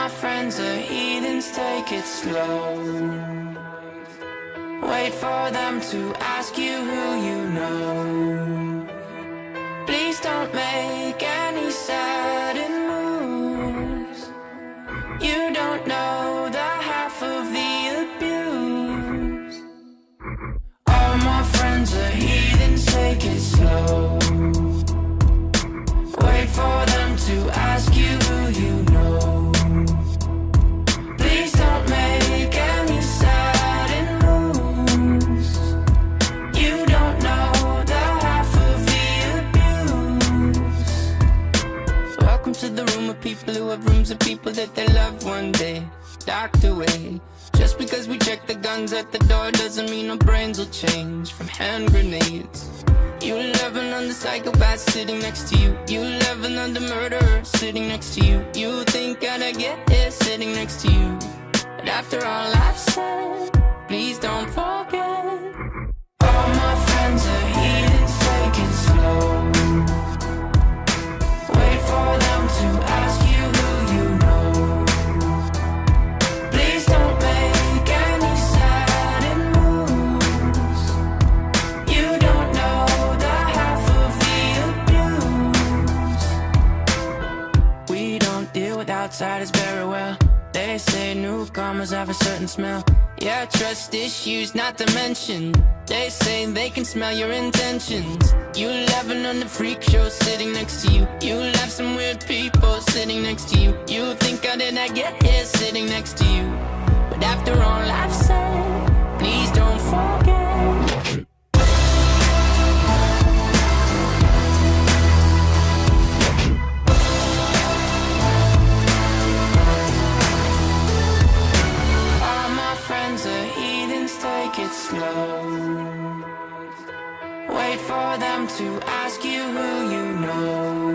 my friends are heathens, take it slow. Wait for them to ask you who you know. Please don't make any sudden moves. You don't know the half of the abuse. All my friends are heathens, take it slow. Wait for them to ask you who you know. Please don't make any sudden moves. You don't know the half of the abuse. Welcome to the room of people who have rooms of people that they love one day docked away. Just because we check the guns at the door doesn't mean our brains will change from hand grenades. You laughing on the psychopath sitting next to you. You laughing on the murderer sitting next to you. You think I'd get here sitting next to you. But after all I've said, please don't forget. All my friends are heathens, take it slow. Wait for them to ask you who you know. Please don't make any sudden moves. You don't know the half of the abuse. We don't deal with outsiders very well. They say newcomers have a certain smell. Yeah, trust issues not to mention. They say they can smell your intentions. You laughing on the freak show sitting next to you. You laugh some weird people sitting next to you. You think how did I get here sitting next to you. But after all I've said, please don't forget. All my friends are heathens, take it slow. Wait for them to ask you who you know.